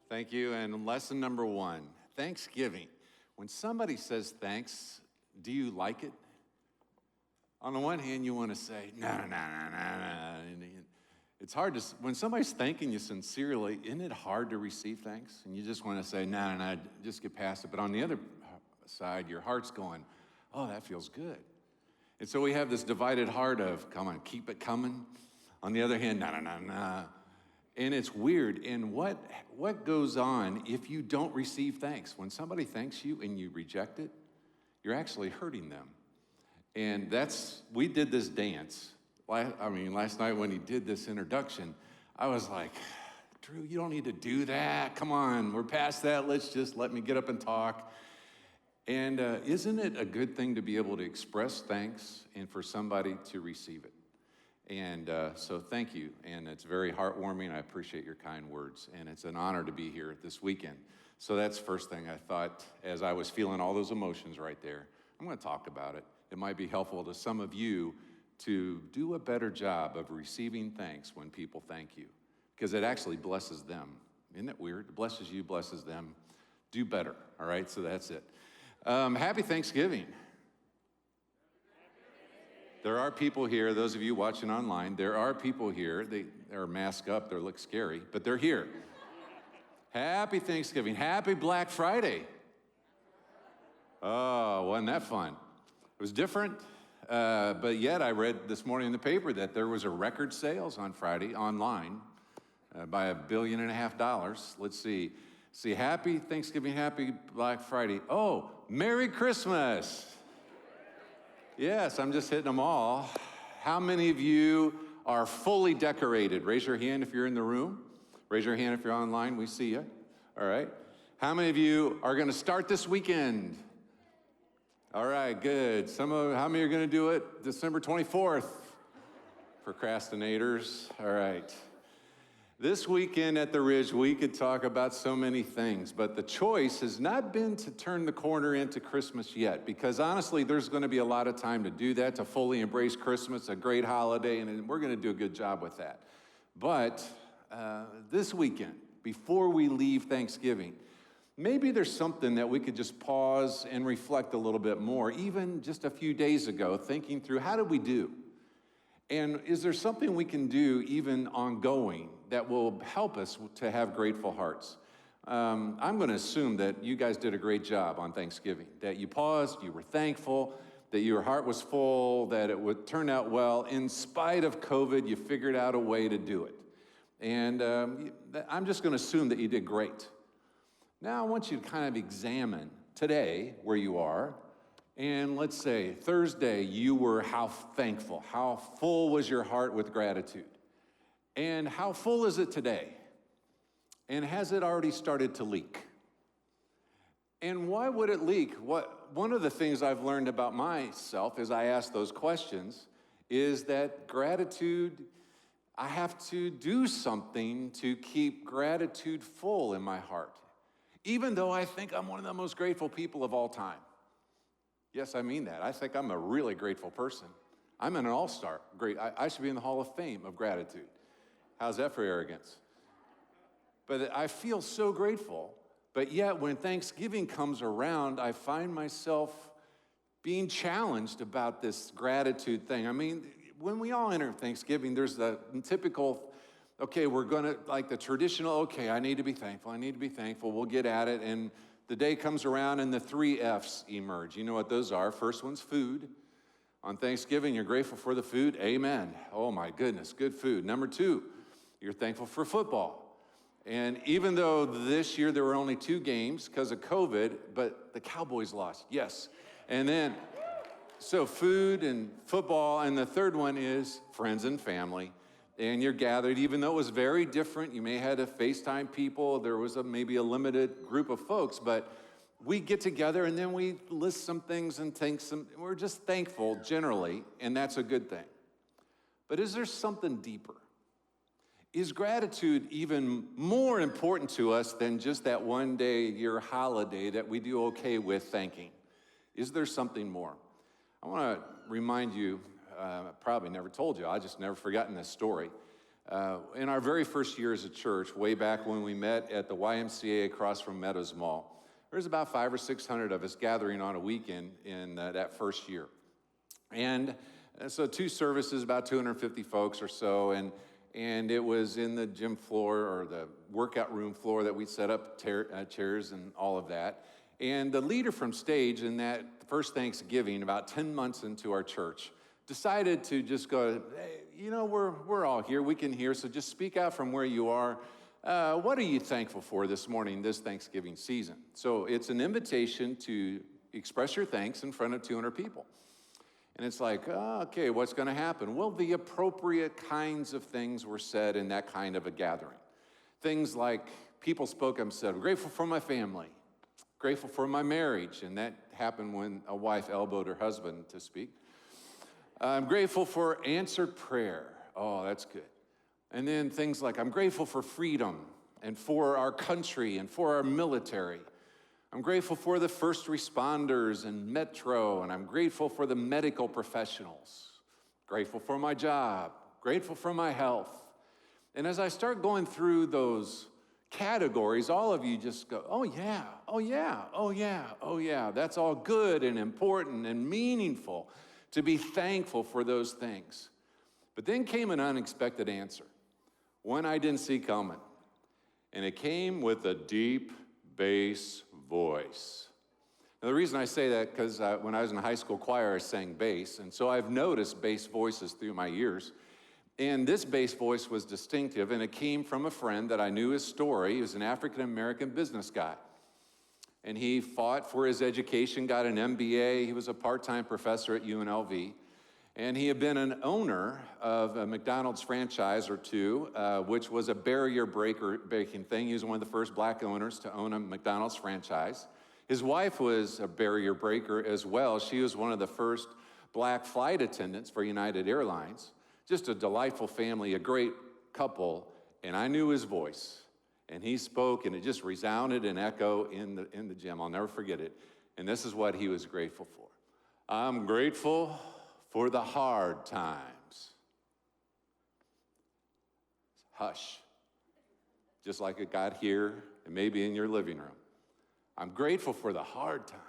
Thank you. And lesson number one, Thanksgiving. When somebody says thanks, do you like it? On the one hand, you want to say, no. It's hard to, when somebody's thanking you sincerely, isn't it hard to receive thanks? And you just want to say, no, just get past it. But on the other side, your heart's going, oh, that feels good. And so we have this divided heart of, come on, keep it coming. On the other hand, no. And it's weird. And what goes on if you don't receive thanks? When somebody thanks you and you reject it, you're actually hurting them. And we did this dance. Last night when he did this introduction, I was like, Drew, you don't need to do that. Come on, we're past that. Let me get up and talk. And isn't it a good thing to be able to express thanks and for somebody to receive it? And so thank you, and it's very heartwarming. I appreciate your kind words, and it's an honor to be here this weekend. So that's the first thing I thought as I was feeling all those emotions right there. I'm going to talk about it. It might be helpful to some of you to do a better job of receiving thanks when people thank you, because it actually blesses them. Isn't it weird? It blesses you, blesses them. Do better, all right? So that's it. Happy Thanksgiving. There are people here, those of you watching online, there are people here, they are masked up, they look scary, but they're here. Happy Thanksgiving. Happy Black Friday. Oh, wasn't that fun? It was different, but yet I read this morning in the paper that there was a record sales on Friday online by $1.5 billion. Let's see. Happy Thanksgiving, happy Black Friday. Oh, Merry Christmas. Yes, I'm just hitting them all. How many of you are fully decorated? Raise your hand if you're in the room. Raise your hand if you're online. We see you. All right. How many of you are going to start this weekend? All right, good. How many are going to do it December 24th? Procrastinators. All right. This weekend at the Ridge, we could talk about so many things, but the choice has not been to turn the corner into Christmas yet, because honestly, there's going to be a lot of time to do that, to fully embrace Christmas, a great holiday, and we're going to do a good job with that. But this weekend, before we leave Thanksgiving, maybe there's something that we could just pause and reflect a little bit more, even just a few days ago, thinking through how did we do? And is there something we can do even ongoing that will help us to have grateful hearts? I'm going to assume that you guys did a great job on Thanksgiving, that you paused, you were thankful, that your heart was full, that it would turn out well. In spite of COVID, you figured out a way to do it. And I'm just going to assume that you did great. Now I want you to kind of examine today where you are. And let's say Thursday, you were how thankful, how full was your heart with gratitude? And how full is it today? And has it already started to leak? And why would it leak? One of the things I've learned about myself as I ask those questions is that gratitude, I have to do something to keep gratitude full in my heart, even though I think I'm one of the most grateful people of all time. Yes, I mean that. I think I'm a really grateful person. I'm an all-star. Great. I should be in the Hall of Fame of gratitude. How's that for arrogance? But I feel so grateful. But yet, when Thanksgiving comes around, I find myself being challenged about this gratitude thing. I mean, when we all enter Thanksgiving, there's the typical, okay, we're going to, like the traditional, okay, I need to be thankful. We'll get at it. And the day comes around and the 3 F's emerge. You know what those are. First one's food. On Thanksgiving, you're grateful for the food. Amen. Oh my goodness, good food. Number 2, you're thankful for football. And even though this year there were only 2 games because of COVID, but the Cowboys lost. Yes. And then, so food and football. And the third one is friends and family. And you're gathered, even though it was very different. You may have had to FaceTime people. There was maybe a limited group of folks, but we get together and then we list some things and we're just thankful generally, and that's a good thing. But is there something deeper? Is gratitude even more important to us than just that one day a year holiday that we do okay with thanking? Is there something more? I want to remind you, probably never told you, I just never forgotten this story. In our very first year as a church, way back when we met at the YMCA across from Meadows Mall, there was about 500 or 600 of us gathering on a weekend in that first year. And so 2 services, about 250 folks or so, and it was in the gym floor or the workout room floor that we set up chairs and all of that. And the leader from stage in that first Thanksgiving, about 10 months into our church, decided to just go, hey, you know, we're all here, we can hear, so just speak out from where you are. What are you thankful for this morning, this Thanksgiving season? So it's an invitation to express your thanks in front of 200 people. And it's like, oh, okay, what's going to happen? Well, the appropriate kinds of things were said in that kind of a gathering. Things like people spoke up and said, I'm grateful for my family, grateful for my marriage, and that happened when a wife elbowed her husband to speak. I'm grateful for answered prayer. Oh, that's good. And then things like, I'm grateful for freedom and for our country and for our military. I'm grateful for the first responders and Metro, and I'm grateful for the medical professionals. Grateful for my job, grateful for my health. And as I start going through those categories, all of you just go, oh yeah, oh yeah, oh yeah, oh yeah. That's all good and important and meaningful to be thankful for those things. But then came an unexpected answer, one I didn't see coming. And it came with a deep bass voice. Now, the reason I say that, because when I was in high school choir, I sang bass, and so I've noticed bass voices through my years. And this bass voice was distinctive, and it came from a friend that I knew his story. He was an African-American business guy. And he fought for his education, got an MBA. He was a part-time professor at UNLV. And he had been an owner of a McDonald's franchise or two, which was a barrier breaking thing. He was one of the first black owners to own a McDonald's franchise. His wife was a barrier breaker as well. She was one of the first black flight attendants for United Airlines. Just a delightful family, a great couple, and I knew his voice. And he spoke, and it just resounded and echoed in the gym. I'll never forget it. And this is what he was grateful for. I'm grateful for the hard times. Hush. Just like it got here and maybe in your living room. I'm grateful for the hard times.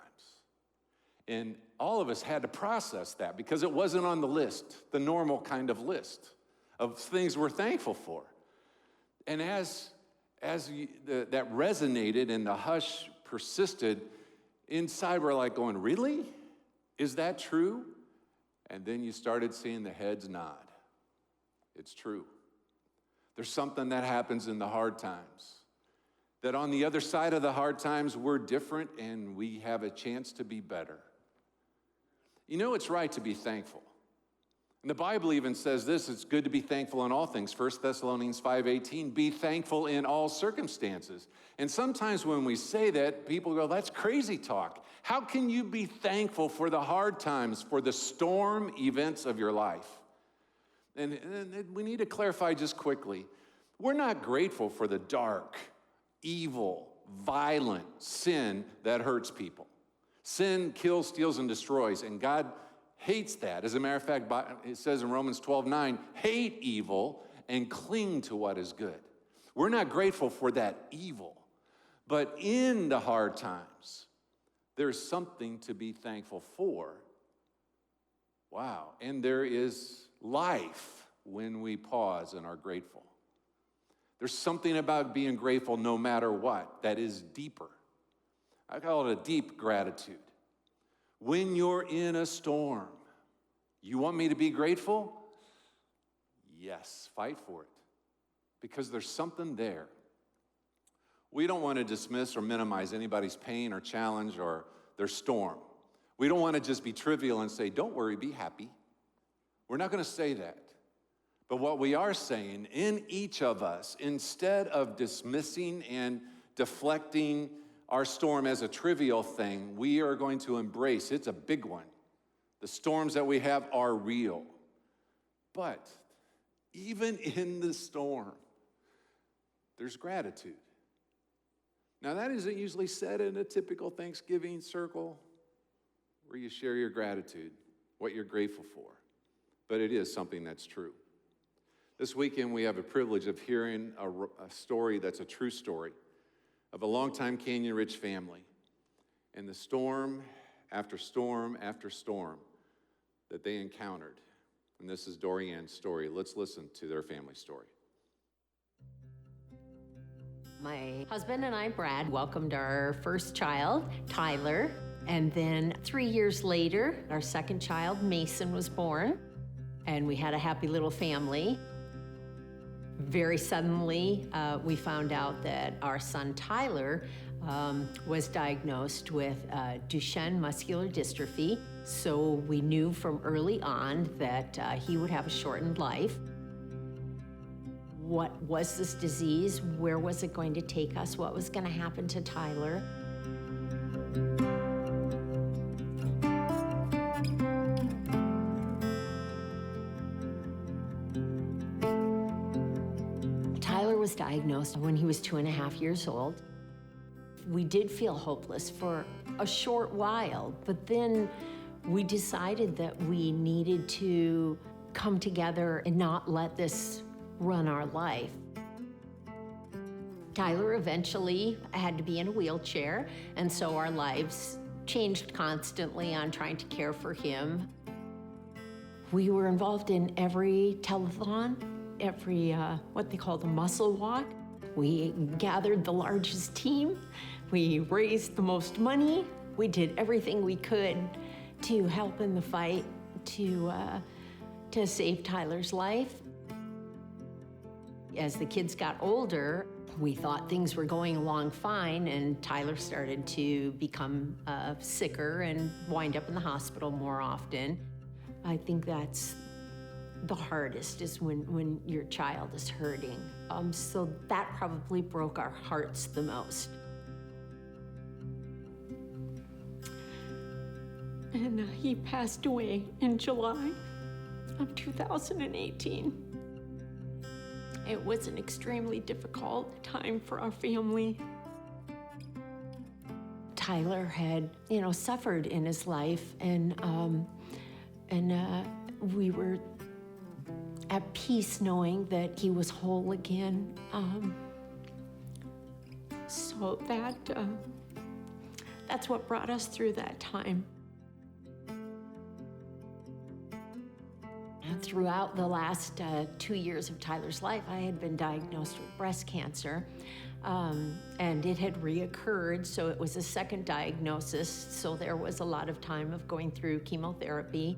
And all of us had to process that because it wasn't on the list, the normal kind of list of things we're thankful for. And as that resonated and the hush persisted, inside we're like going, really? Is that true? And then you started seeing the heads nod. It's true. There's something that happens in the hard times. That on the other side of the hard times, we're different and we have a chance to be better. You know it's right to be thankful. And the Bible even says this, it's good to be thankful in all things. 1 Thessalonians 5:18, be thankful in all circumstances. And sometimes when we say that, people go, that's crazy talk. How can you be thankful for the hard times, for the storm events of your life? And we need to clarify just quickly. We're not grateful for the dark, evil, violent sin that hurts people. Sin kills, steals, and destroys, and God hates that. As a matter of fact, it says in Romans 12:9, hate evil and cling to what is good. We're not grateful for that evil. But in the hard times, there's something to be thankful for. Wow. And there is life when we pause and are grateful. There's something about being grateful no matter what that is deeper. I call it a deep gratitude. When you're in a storm, you want me to be grateful? Yes, fight for it. Because there's something there. We don't want to dismiss or minimize anybody's pain or challenge or their storm. We don't want to just be trivial and say, don't worry, be happy. We're not going to say that. But what we are saying in each of us, instead of dismissing and deflecting our storm as a trivial thing, we are going to embrace, it's a big one. The storms that we have are real. But even in the storm, there's gratitude. Now, that isn't usually said in a typical Thanksgiving circle where you share your gratitude, what you're grateful for. But it is something that's true. This weekend, we have a privilege of hearing a story that's a true story of a longtime Canyon Ridge family and the storm after storm after storm that they encountered. And this is Dorian's story. Let's listen to their family story. My husband and I, Brad, welcomed our first child, Tyler. And then 3 years later, our second child, Mason, was born. And we had a happy little family. Very suddenly, we found out that our son, Tyler, was diagnosed with Duchenne muscular dystrophy. So we knew from early on that he would have a shortened life. What was this disease? Where was it going to take us? What was going to happen to Tyler? Tyler was diagnosed when he was 2.5 years old. We did feel hopeless for a short while, but then we decided that we needed to come together and not let this run our life. Tyler eventually had to be in a wheelchair, and so our lives changed constantly on trying to care for him. We were involved in every telethon, every, what they call the muscle walk. We gathered the largest team. We raised the most money. We did everything we could to help in the fight to save Tyler's life. As the kids got older, we thought things were going along fine, and Tyler started to become sicker and wind up in the hospital more often. I think that's the hardest, is when your child is hurting. So that probably broke our hearts the most. And he passed away in July of 2018. It was an extremely difficult time for our family. Tyler had, suffered in his life, and we were at peace knowing that he was whole again. So that's what brought us through that time. Throughout the last 2 years of Tyler's life, I had been diagnosed with breast cancer, and it had reoccurred, so it was a second diagnosis, so there was a lot of time of going through chemotherapy.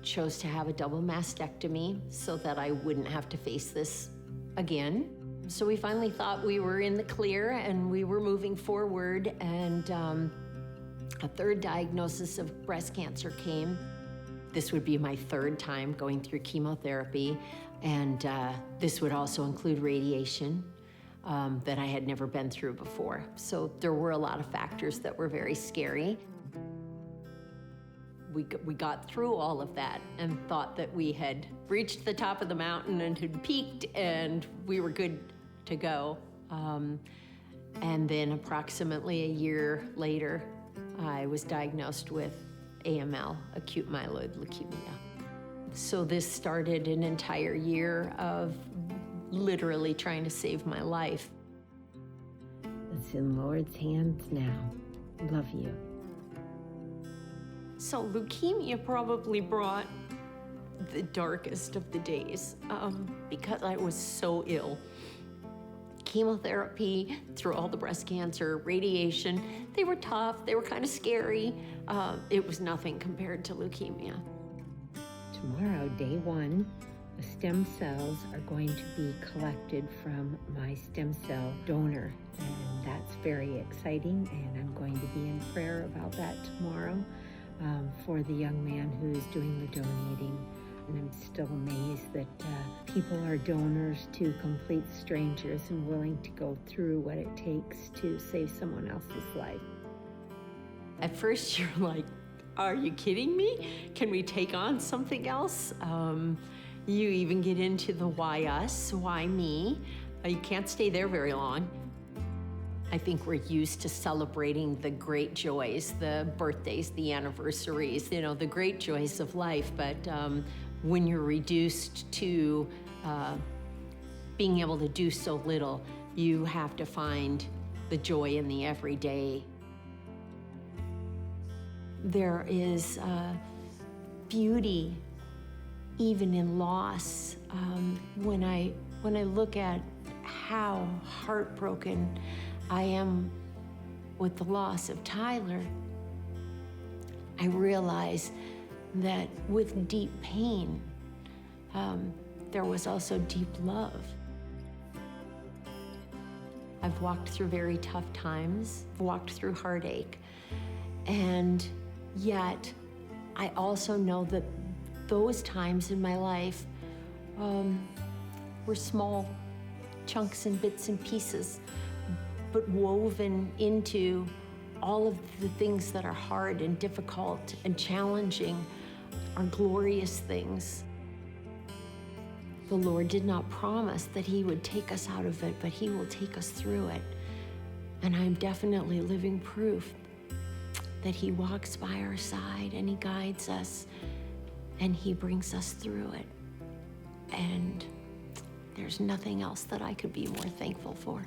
Chose to have a double mastectomy so that I wouldn't have to face this again. So we finally thought we were in the clear and we were moving forward, and a third diagnosis of breast cancer came. This would be my third time going through chemotherapy, and this would also include radiation that I had never been through before. So there were a lot of factors that were very scary. We got through all of that and thought that we had reached the top of the mountain and had peaked and we were good to go. And then approximately a year later, I was diagnosed with AML, acute myeloid leukemia. So this started an entire year of literally trying to save my life. It's in the Lord's hands now. Love you. So leukemia probably brought the darkest of the days because I was so ill. Chemotherapy, through all the breast cancer, radiation, they were tough, they were kind of scary. It was nothing compared to leukemia. Tomorrow, day 1, the stem cells are going to be collected from my stem cell donor. And that's very exciting, and I'm going to be in prayer about that tomorrow for the young man who is doing the donating. And I'm still amazed that people are donors to complete strangers and willing to go through what it takes to save someone else's life. At first you're like, are you kidding me? Can we take on something else? You even get into the why us, why me? You can't stay there very long. I think we're used to celebrating the great joys, the birthdays, the anniversaries, the great joys of life, but when you're reduced to being able to do so little, you have to find the joy in the everyday. There is beauty even in loss. When I look at how heartbroken I am with the loss of Tyler, I realize that with deep pain, there was also deep love. I've walked through very tough times, walked through heartache, and yet I also know that those times in my life were small chunks and bits and pieces, but woven into all of the things that are hard and difficult and challenging are glorious things. The Lord did not promise that He would take us out of it, but He will take us through it. And I'm definitely living proof that He walks by our side and He guides us and He brings us through it. And there's nothing else that I could be more thankful for.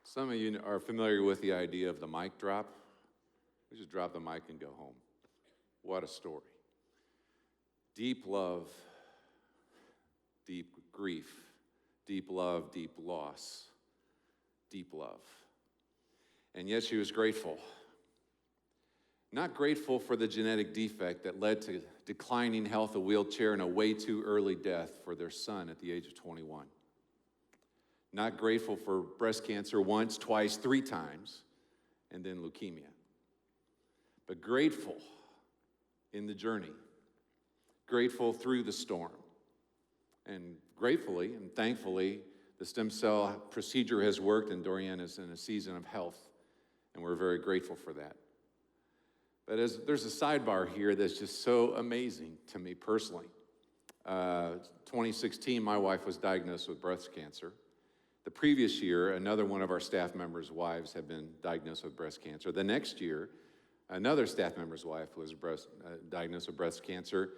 Some of you are familiar with the idea of the mic drop. We just drop the mic and go home. What a story. Deep love, deep grief, deep love, deep loss, deep love. And yet she was grateful. Not grateful for the genetic defect that led to declining health, a wheelchair, and a way too early death for their son at the age of 21. Not grateful for breast cancer once, twice, 3 times, and then leukemia. But grateful in the journey, grateful through the storm. And gratefully and thankfully, the stem cell procedure has worked and Dorian is in a season of health, and we're very grateful for that. But there's a sidebar here that's just so amazing to me personally. 2016, my wife was diagnosed with breast cancer. The previous year, another one of our staff members' wives had been diagnosed with breast cancer. The next year, another staff member's wife was diagnosed with breast cancer,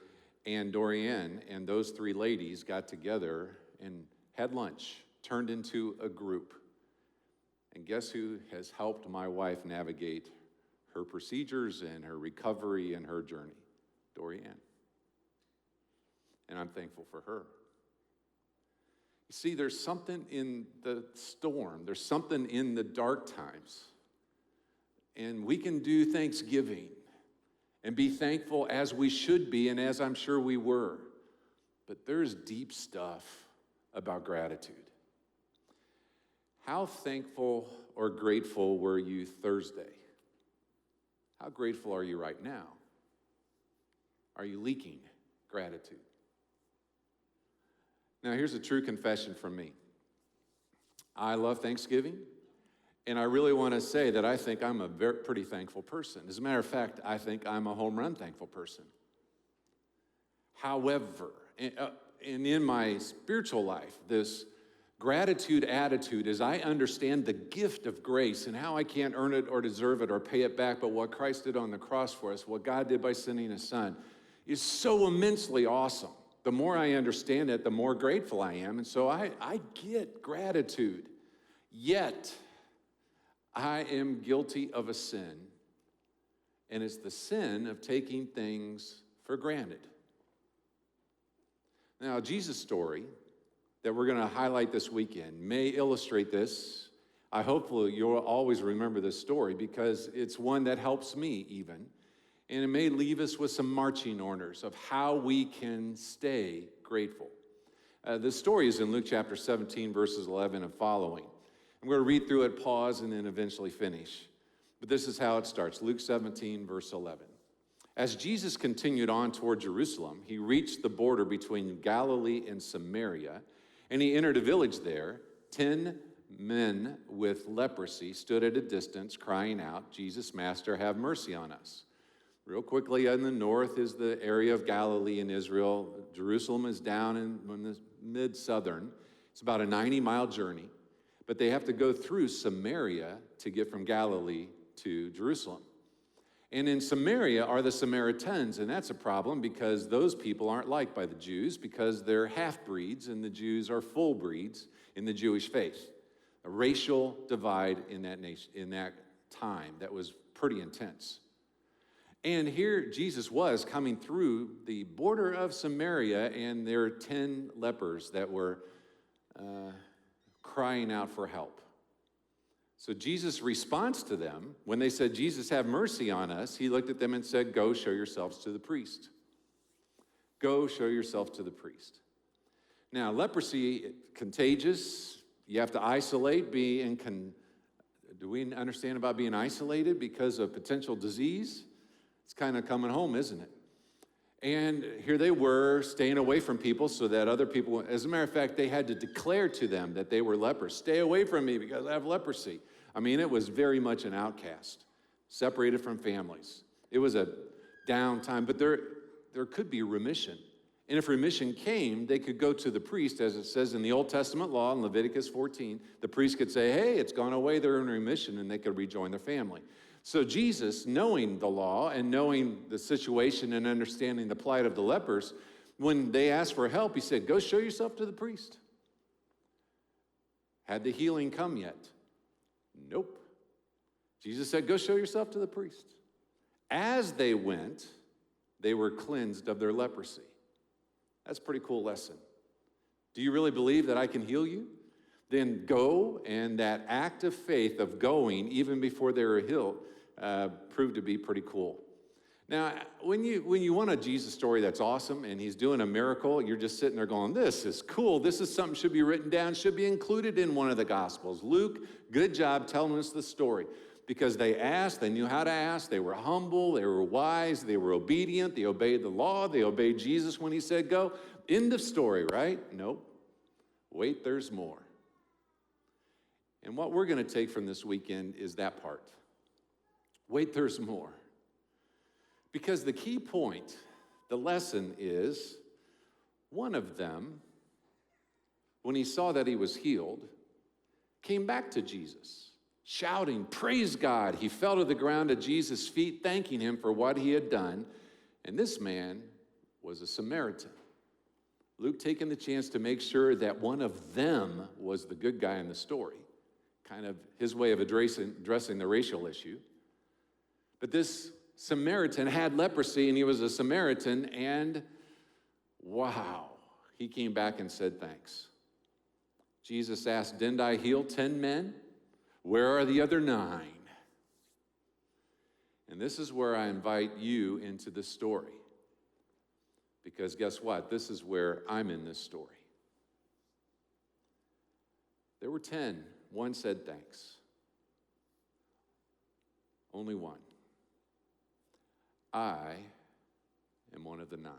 and Dorian and those 3 ladies got together and had lunch, turned into a group. And guess who has helped my wife navigate her procedures and her recovery and her journey? Dorian. And I'm thankful for her. You see, there's something in the storm. There's something in the dark times. And we can do Thanksgiving and be thankful as we should be and as I'm sure we were. But there's deep stuff about gratitude. How thankful or grateful were you Thursday? How grateful are you right now? Are you leaking gratitude? Now, here's a true confession from me. I love Thanksgiving, and I really want to say that I think I'm a pretty thankful person. As a matter of fact, I think I'm a home run thankful person. However, and in my spiritual life, this gratitude attitude, as I understand the gift of grace and how I can't earn it or deserve it or pay it back, but what Christ did on the cross for us, what God did by sending His Son, is so immensely awesome. The more I understand it, the more grateful I am. And so I get gratitude. Yet, I am guilty of a sin. And it's the sin of taking things for granted. Now, Jesus' story that we're going to highlight this weekend may illustrate this. I hope you'll always remember this story because it's one that helps me even. And it may leave us with some marching orders of how we can stay grateful. The story is in Luke chapter 17, verses 11 and following. I'm going to read through it, pause, and then eventually finish. But this is how it starts. Luke 17, verse 11. As Jesus continued on toward Jerusalem, he reached the border between Galilee and Samaria, and he entered a village there. 10 men with leprosy stood at a distance, crying out, "Jesus, Master, have mercy on us." Real quickly, in the north is the area of Galilee in Israel. Jerusalem is down in the mid-southern. It's about a 90-mile journey. but they have to go through Samaria to get from Galilee to Jerusalem. And in Samaria are the Samaritans, and that's a problem because those people aren't liked by the Jews because they're half-breeds and the Jews are full breeds in the Jewish faith. A racial divide in that nation, in that time that was pretty intense. And here Jesus was coming through the border of Samaria, and there were 10 lepers that were crying out for help. So Jesus' response to them, when they said, "Jesus, have mercy on us," he looked at them and said, "Go show yourselves to the priest. Go show yourself to the priest." Now, leprosy, contagious. You have to isolate, do we understand about being isolated because of potential disease? It's kind of coming home, isn't it? And here they were, staying away from people so that other people, as a matter of fact, they had to declare to them that they were lepers. "Stay away from me because I have leprosy." I mean, it was very much an outcast, separated from families. It was a downtime, but there could be remission. And if remission came, they could go to the priest, as it says in the Old Testament law in Leviticus 14. The priest could say, "Hey, it's gone away, they're in remission," and they could rejoin their family. So Jesus, knowing the law and knowing the situation and understanding the plight of the lepers, when they asked for help, he said, "Go show yourself to the priest." Had the healing come yet? Nope. Jesus said, "Go show yourself to the priest." As they went, they were cleansed of their leprosy. That's a pretty cool lesson. Do you really believe that I can heal you? Then go, and that act of faith of going, even before they were healed, proved to be pretty cool. Now, when you want a Jesus story that's awesome, and he's doing a miracle, you're just sitting there going, "This is cool. This is something should be written down, should be included in one of the Gospels." Luke, good job telling us the story. Because they asked, they knew how to ask, they were humble, they were wise, they were obedient, they obeyed the law, they obeyed Jesus when he said go. End of story, right? Nope. Wait, there's more. And what we're going to take from this weekend is that part. Wait, there's more. Because the key point, the lesson is, one of them, when he saw that he was healed, came back to Jesus, shouting, "Praise God." He fell to the ground at Jesus' feet, thanking him for what he had done. And this man was a Samaritan. Luke taking the chance to make sure that one of them was the good guy in the story. Kind of his way of addressing the racial issue. But this Samaritan had leprosy, and he was a Samaritan, and wow, he came back and said thanks. Jesus asked, "Didn't I heal 10 men? Where are the other 9? And this is where I invite you into this story. Because guess what? This is where I'm in this story. There were 10. One said thanks. Only one. I am one of the 9.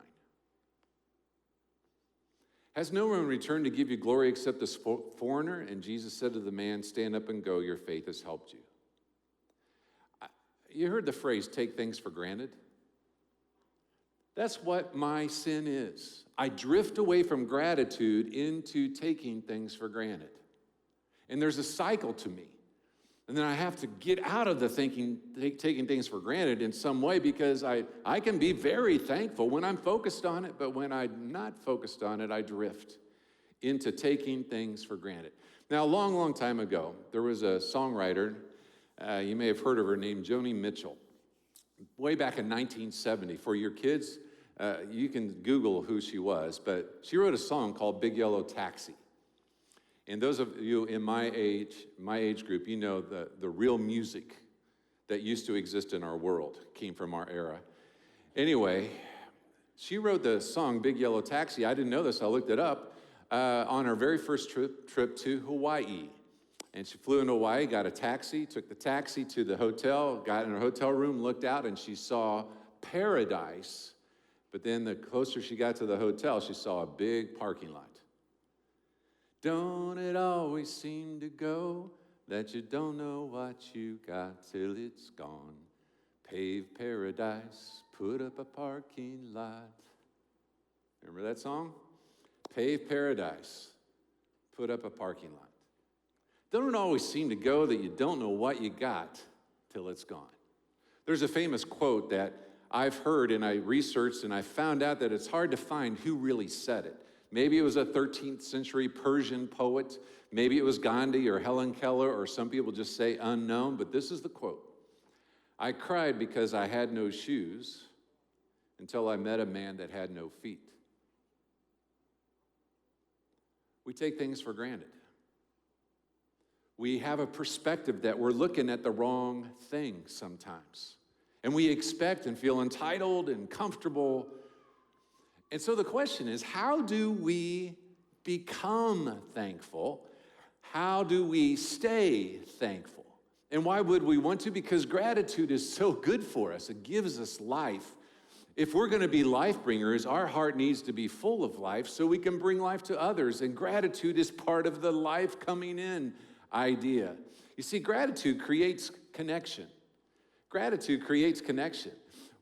Has no one returned to give you glory except this foreigner? And Jesus said to the man, "Stand up and go, your faith has helped you." You heard the phrase, "take things for granted"? That's what my sin is. I drift away from gratitude into taking things for granted. And there's a cycle to me. And then I have to get out of the taking things for granted in some way, because I can be very thankful when I'm focused on it, but when I'm not focused on it, I drift into taking things for granted. Now, a long, long time ago, there was a songwriter, you may have heard of her, named Joni Mitchell. Way back in 1970, for your kids, you can Google who she was, but she wrote a song called "Big Yellow Taxi." And those of you in my age group, you know the real music that used to exist in our world came from our era. Anyway, she wrote the song "Big Yellow Taxi." I didn't know this, I looked it up, on her very first trip to Hawaii. And she flew into Hawaii, got a taxi, took the taxi to the hotel, got in her hotel room, looked out, and she saw paradise. But then the closer she got to the hotel, she saw a big parking lot. Don't it always seem to go that you don't know what you got till it's gone? Pave paradise, put up a parking lot. Remember that song? Pave paradise, put up a parking lot. Don't always seem to go that you don't know what you got till it's gone. There's a famous quote that I've heard and I researched and I found out that it's hard to find who really said it. Maybe it was a 13th century Persian poet. Maybe it was Gandhi or Helen Keller, or some people just say unknown, but this is the quote. I cried because I had no shoes until I met a man that had no feet. We take things for granted. We have a perspective that we're looking at the wrong thing sometimes. And we expect and feel entitled and comfortable. And so the question is, how do we become thankful? How do we stay thankful? And why would we want to? Because gratitude is so good for us. It gives us life. If we're going to be life bringers, our heart needs to be full of life so we can bring life to others. And gratitude is part of the life coming in idea. You see, gratitude creates connection. Gratitude creates connection.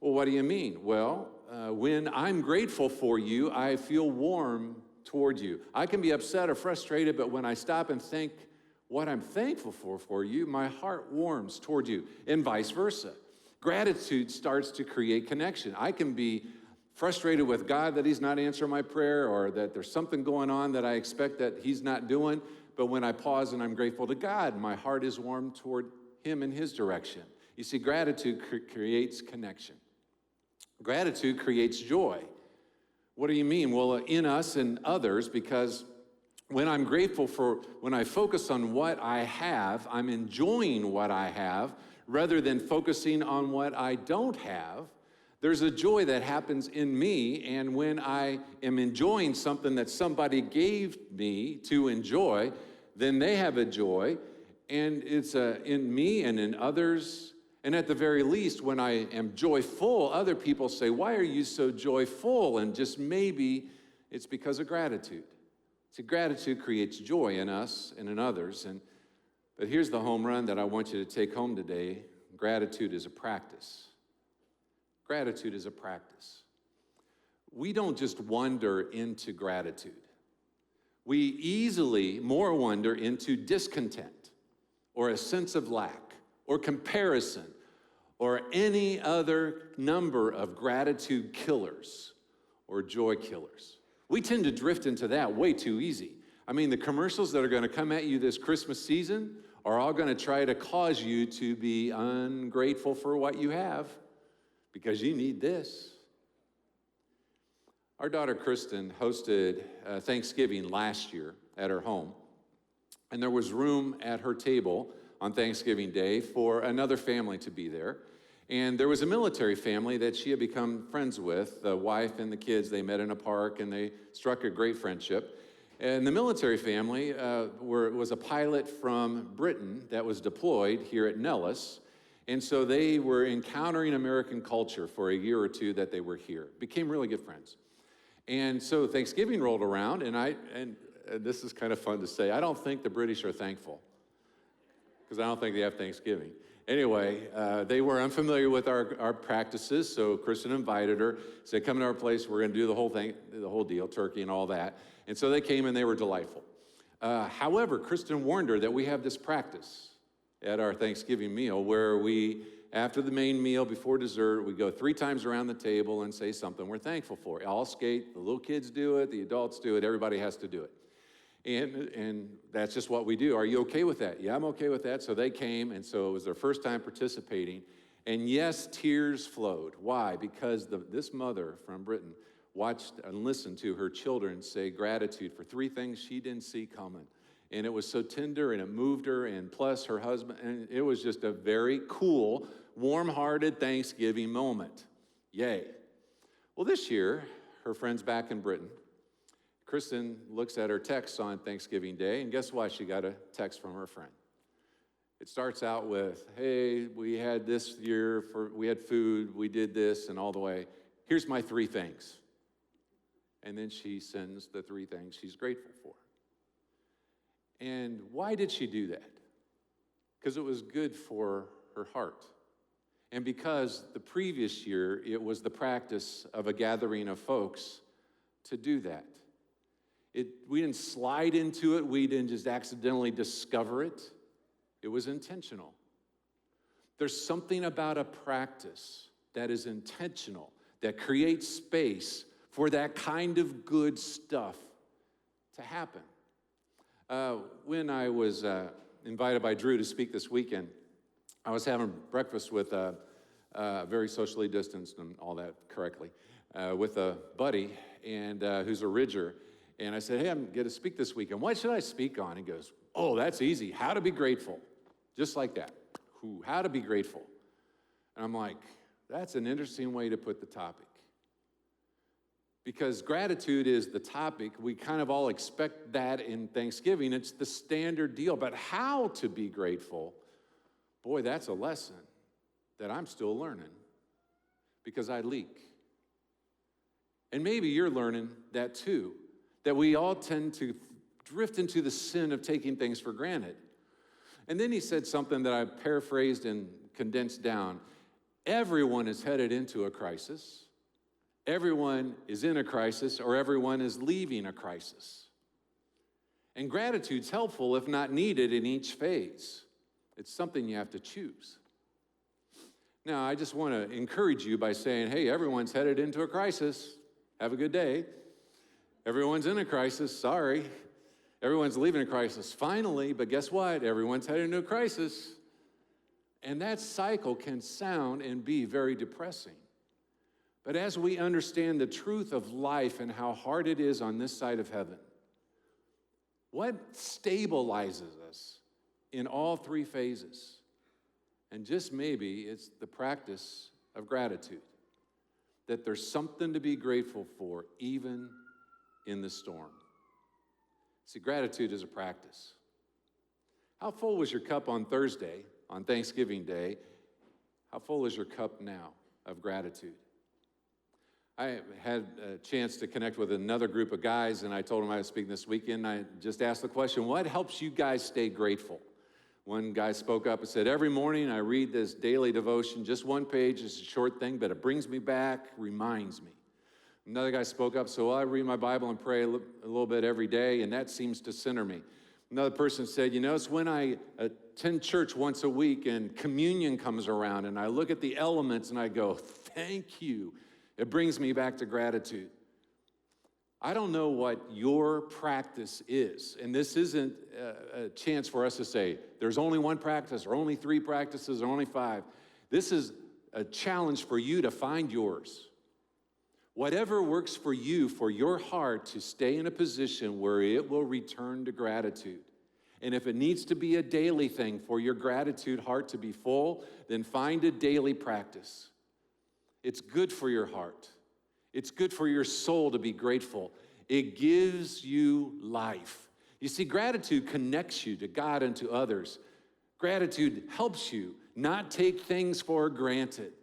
Well, what do you mean? Well, when I'm grateful for you, I feel warm toward you. I can be upset or frustrated, but when I stop and think what I'm thankful for you, my heart warms toward you, and vice versa. Gratitude starts to create connection. I can be frustrated with God that he's not answering my prayer, or that there's something going on that I expect that he's not doing, but when I pause and I'm grateful to God, my heart is warm toward him in his direction. You see, gratitude creates connection. Gratitude creates joy. What do you mean? Well, in us and others, because when I'm grateful when I focus on what I have, I'm enjoying what I have rather than focusing on what I don't have. There's a joy that happens in me, and when I am enjoying something that somebody gave me to enjoy, then they have a joy, and it's in me and in others. And at the very least, when I am joyful, other people say, "Why are you so joyful?" And just maybe it's because of gratitude. See, gratitude creates joy in us and in others. But here's the home run that I want you to take home today. Gratitude is a practice. Gratitude is a practice. We don't just wander into gratitude. We easily more wander into discontent or a sense of lack or comparison or any other number of gratitude killers or joy killers. We tend to drift into that way too easy. I mean, the commercials that are going to come at you this Christmas season are all going to try to cause you to be ungrateful for what you have because you need this. Our daughter Kristen hosted Thanksgiving last year at her home, and there was room at her table on Thanksgiving Day for another family to be there. And there was a military family that she had become friends with, the wife and the kids. They met in a park, and they struck a great friendship. And the military family was a pilot from Britain that was deployed here at Nellis. And so they were encountering American culture for a year or two that they were here. Became really good friends. And so Thanksgiving rolled around, and this is kind of fun to say, I don't think the British are thankful, because I don't think they have Thanksgiving. Anyway, they were unfamiliar with our practices, so Kristen invited her, said, "Come to our place, we're going to do the whole thing, the whole deal, turkey and all that." And so they came, and they were delightful. However, Kristen warned her that we have this practice at our Thanksgiving meal where we, after the main meal, before dessert, we go 3 times around the table and say something we're thankful for. All skate, the little kids do it, the adults do it, everybody has to do it. And that's just what we do. Are you okay with that? Yeah, I'm okay with that. So they came, and so it was their first time participating. And yes, tears flowed. Why? Because this mother from Britain watched and listened to her children say gratitude for 3 things she didn't see coming. And it was so tender, and it moved her, and plus her husband. And it was just a very cool, warm-hearted Thanksgiving moment. Yay. Well, this year, her friend's back in Britain. Kristen looks at her texts on Thanksgiving Day, and guess what? She got a text from her friend. It starts out with, "Hey, we had this year, we had food, we did this," and all the way, "Here's my 3 things." And then she sends the 3 things she's grateful for. And why did she do that? Because it was good for her heart. And because the previous year, it was the practice of a gathering of folks to do that. We didn't slide into it. We didn't just accidentally discover it. It was intentional. There's something about a practice that is intentional, that creates space for that kind of good stuff to happen. When I was invited by Drew to speak this weekend, I was having breakfast with very socially distanced and all that correctly, with a buddy and who's a Ridger. And I said, hey, I'm going to speak this weekend. What should I speak on? He goes, oh, that's easy. How to be grateful. Just like that. How to be grateful. And I'm like, that's an interesting way to put the topic. Because gratitude is the topic. We kind of all expect that in Thanksgiving. It's the standard deal. But how to be grateful, boy, that's a lesson that I'm still learning because I leak. And maybe you're learning that too, that we all tend to drift into the sin of taking things for granted. And then he said something that I paraphrased and condensed down. Everyone is headed into a crisis. Everyone is in a crisis, or everyone is leaving a crisis. And gratitude's helpful if not needed in each phase. It's something you have to choose. Now, I just want to encourage you by saying, hey, everyone's headed into a crisis. Have a good day. Everyone's in a crisis. Sorry. Everyone's leaving a crisis. Finally, but guess what? Everyone's headed into a crisis. And that cycle can sound and be very depressing. But as we understand the truth of life and how hard it is on this side of heaven, what stabilizes us in all three phases? And just maybe it's the practice of gratitude. That there's something to be grateful for, even in the storm. See, gratitude is a practice. How full was your cup on Thursday, on Thanksgiving Day? How full is your cup now of gratitude? I had a chance to connect with another group of guys, and I told them I was speaking this weekend. I just asked the question, what helps you guys stay grateful? One guy spoke up and said, every morning I read this daily devotion, just one page, it's a short thing, but it brings me back, reminds me. Another guy spoke up, so I read my Bible and pray a little bit every day, and that seems to center me. Another person said, it's when I attend church once a week and communion comes around, and I look at the elements and I go, thank you. It brings me back to gratitude. I don't know what your practice is, and this isn't a chance for us to say, there's only one practice, or only 3 practices, or only 5. This is a challenge for you to find yours. Whatever works for you, for your heart to stay in a position where it will return to gratitude. And if it needs to be a daily thing for your gratitude heart to be full, then find a daily practice. It's good for your heart. It's good for your soul to be grateful. It gives you life. You see, gratitude connects you to God and to others. Gratitude helps you not take things for granted.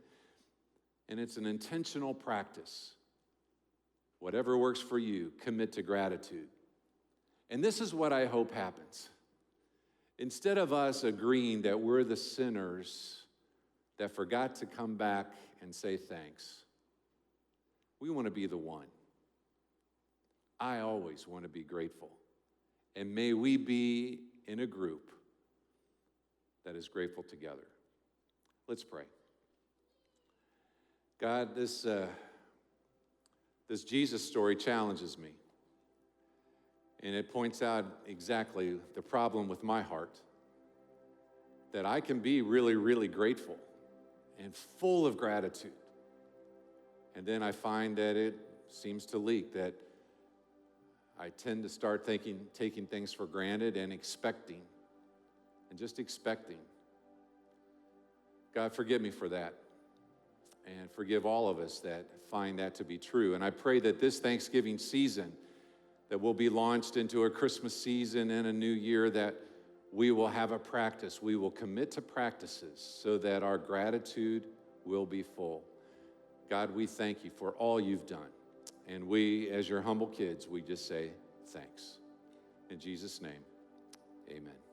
And it's an intentional practice. Whatever works for you, commit to gratitude. And this is what I hope happens. Instead of us agreeing that we're the sinners that forgot to come back and say thanks, we want to be the one. I always want to be grateful. And may we be in a group that is grateful together. Let's pray. God, this Jesus story challenges me. And it points out exactly the problem with my heart. That I can be really, really grateful and full of gratitude. And then I find that it seems to leak, that I tend to start taking things for granted and expecting, and just expecting. God, forgive me for that. And forgive all of us that find that to be true. And I pray that this Thanksgiving season, that we'll be launched into a Christmas season and a new year, that we will have a practice. We will commit to practices so that our gratitude will be full. God, we thank you for all you've done. And we, as your humble kids, we just say thanks. In Jesus' name, amen.